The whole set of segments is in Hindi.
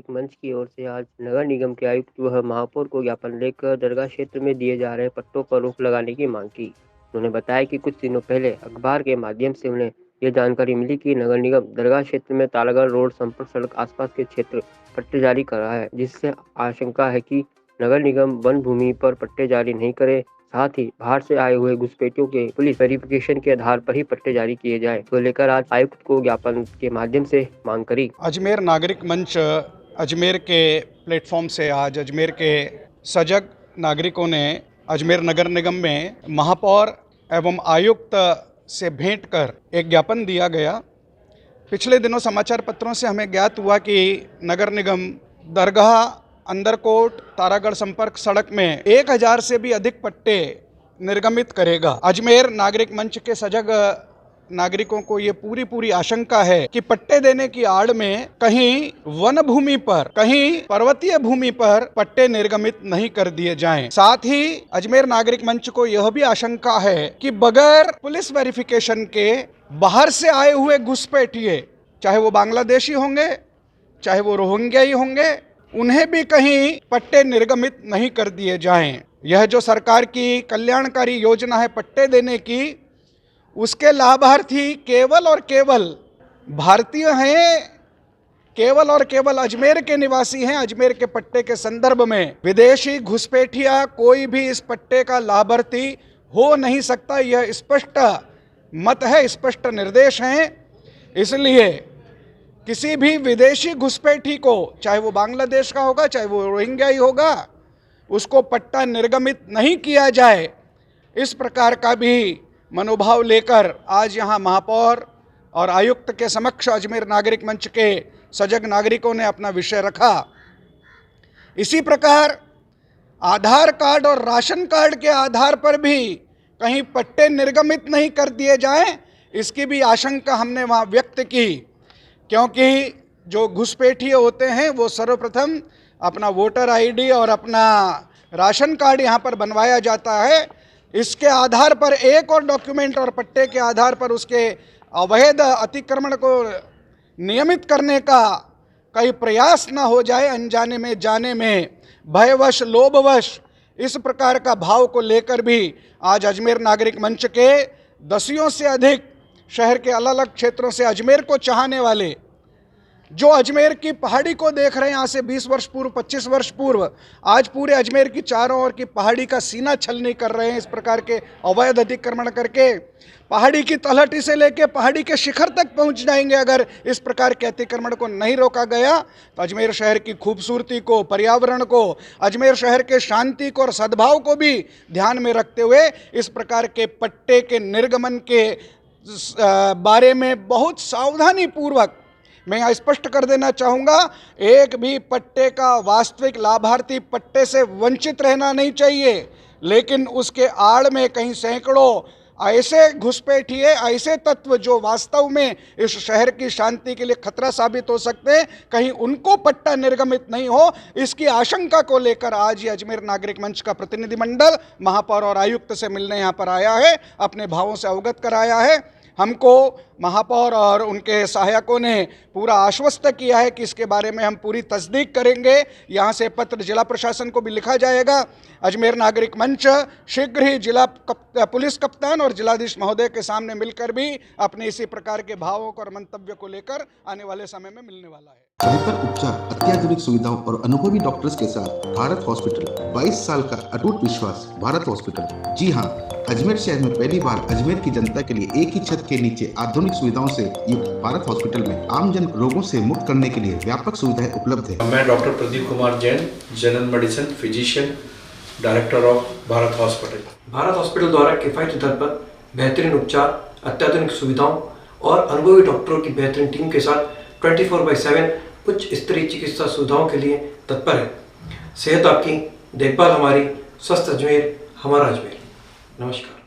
नागरिक मंच की ओर से आज नगर निगम के आयुक्त व महापौर को ज्ञापन लेकर दरगाह क्षेत्र में दिए जा रहे पट्टों पर रोक लगाने की मांग की। उन्होंने बताया कि कुछ दिनों पहले अखबार के माध्यम से उन्हें यह जानकारी मिली कि नगर निगम दरगाह क्षेत्र में तालागढ़ रोड संपर्क सड़क आसपास के क्षेत्र पट्टे जारी कर रहा है, जिससे आशंका है कि नगर निगम वन भूमि पर पट्टे जारी नहीं करे, साथ ही बाहर से आए हुए घुसपैठियों के पुलिस वेरिफिकेशन के आधार पर ही पट्टे जारी किए जाए। तो लेकर आज आयुक्त को ज्ञापन के माध्यम से मांग करी। अजमेर नागरिक मंच अजमेर के प्लेटफॉर्म से आज अजमेर के सजग नागरिकों ने अजमेर नगर निगम में महापौर एवं आयुक्त से भेंट कर एक ज्ञापन दिया गया। पिछले दिनों समाचार पत्रों से हमें ज्ञात हुआ कि नगर निगम दरगाह अंदरकोट तारागढ़ संपर्क सड़क में 1000 से भी अधिक पट्टे निर्गमित करेगा। अजमेर नागरिक मंच के सजग नागरिकों को ये पूरी आशंका है कि पट्टे देने की आड़ में कहीं वन भूमि पर, कहीं पर्वतीय भूमि पर पट्टे निर्गमित नहीं कर दिए जाएं। साथ ही अजमेर नागरिक मंच को यह भी आशंका है कि बगैर पुलिस वेरिफिकेशन के बाहर से आए हुए घुसपैठिए, चाहे वो बांग्लादेशी होंगे, चाहे वो रोहिंग्या ही होंगे, उन्हें भी कहीं पट्टे निर्गमित नहीं कर दिए जाएं। यह जो सरकार की कल्याणकारी योजना है पट्टे देने की, उसके लाभार्थी केवल और केवल भारतीय हैं, केवल और केवल अजमेर के निवासी हैं। अजमेर के पट्टे के संदर्भ में विदेशी घुसपैठिया कोई भी इस पट्टे का लाभार्थी हो नहीं सकता। यह स्पष्ट मत है, स्पष्ट निर्देश हैं। इसलिए किसी भी विदेशी घुसपैठी को, चाहे वो बांग्लादेश का होगा, चाहे वो रोहिंग्या ही होगा, उसको पट्टा निर्गमित नहीं किया जाए, इस प्रकार का भी मनोभाव लेकर आज यहाँ महापौर और आयुक्त के समक्ष अजमेर नागरिक मंच के सजग नागरिकों ने अपना विषय रखा। इसी प्रकार आधार कार्ड और राशन कार्ड के आधार पर भी कहीं पट्टे निर्गमित नहीं कर दिए जाएं, इसकी भी आशंका हमने वहाँ व्यक्त की। क्योंकि जो घुसपैठिए होते हैं वो सर्वप्रथम अपना वोटर आईडी और अपना राशन कार्ड यहाँ पर बनवाया जाता है। इसके आधार पर एक और डॉक्यूमेंट और पट्टे के आधार पर उसके अवैध अतिक्रमण को नियमित करने का कहीं प्रयास ना हो जाए, अनजाने में जाने में भयवश लोभवश, इस प्रकार का भाव को लेकर भी आज अजमेर नागरिक मंच के दसियों से अधिक शहर के अलग अलग क्षेत्रों से अजमेर को चाहने वाले, जो अजमेर की पहाड़ी को देख रहे हैं यहाँ से 20 वर्ष पूर्व, 25 वर्ष पूर्व, आज पूरे अजमेर की चारों ओर की पहाड़ी का सीना छलनी कर रहे हैं। इस प्रकार के अवैध अतिक्रमण करके पहाड़ी की तलहटी से लेकर पहाड़ी के शिखर तक पहुंच जाएंगे। अगर इस प्रकार के अतिक्रमण को नहीं रोका गया तो अजमेर शहर की खूबसूरती को, पर्यावरण को, अजमेर शहर के शांति को और सद्भाव को भी ध्यान में रखते हुए इस प्रकार के पट्टे के निर्गमन के बारे में बहुत सावधानी पूर्वक मैं यहाँ स्पष्ट कर देना चाहूँगा, एक भी पट्टे का वास्तविक लाभार्थी पट्टे से वंचित रहना नहीं चाहिए। लेकिन उसके आड़ में कहीं सैकड़ों ऐसे घुसपैठिए, ऐसे तत्व जो वास्तव में इस शहर की शांति के लिए खतरा साबित हो सकते हैं, कहीं उनको पट्टा निर्गमित नहीं हो, इसकी आशंका को लेकर आज ये अजमेर नागरिक मंच का प्रतिनिधिमंडल महापौर और आयुक्त से मिलने यहाँ पर आया है, अपने भावों से अवगत कराया है। हमको महापौर और उनके सहायकों ने पूरा आश्वस्त किया है कि इसके बारे में हम पूरी तस्दीक करेंगे। यहाँ से पत्र जिला प्रशासन को भी लिखा जाएगा। अजमेर नागरिक मंच शीघ्र ही जिला पुलिस कप्तान और जिलाधीश महोदय के सामने मिलकर भी अपने इसी प्रकार के भावों और मंतव्य को लेकर आने वाले समय में मिलने वाला है। बेहतर उपचार, अत्याधुनिक सुविधाओं और अनुभवी डॉक्टर्स के साथ भारत हॉस्पिटल, 22 साल का अटूट विश्वास। भारत हॉस्पिटल, जी हाँ, अजमेर शहर में पहली बार अजमेर की जनता के लिए एक ही छत के नीचे आधुनिक सुविधाओं से युक्त भारत हॉस्पिटल में आमजन रोगों से मुक्त करने के लिए व्यापक सुविधाएं उपलब्ध है। मैं doctor Pradeep Kumar Jain, general medicine physician, director of Bharat hospital. Bharat hospital द्वारा किफायती दर पर बेहतरीन उपचार, अत्याधुनिक सुविधाओं और अनुभवी डॉक्टरों की बेहतरीन टीम के साथ 24/7 उच्च स्तरीय चिकित्सा सुविधाओं के लिए तत्पर है। सेहत आपकी, देखभाल हमारी, स्वस्थ अजमेर हमारा अजमेर। नमस्कार।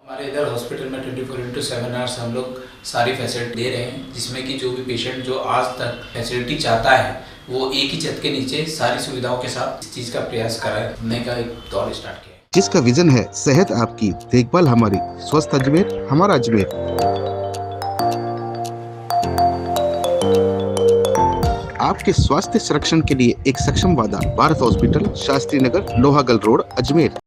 हमारे इधर हॉस्पिटल में 24/7 आवर्स हम लोग सारी फैसिलिटी दे रहे हैं, जिसमें कि जो भी पेशेंट जो आज तक फैसिलिटी चाहता है वो एक ही छत के नीचे सारी सुविधाओं के साथ इस चीज़ का प्रयास करने का एक दौर स्टार्ट किया है, जिसका विजन है सेहत आपकी, देखभाल हमारी, स्वस्थ अजमेर हमारा अजमेर। आपके स्वास्थ्य संरक्षण के लिए एक सक्षम वादा। Bharat hospital, Shastri Nagar, Lohagal road, Ajmer.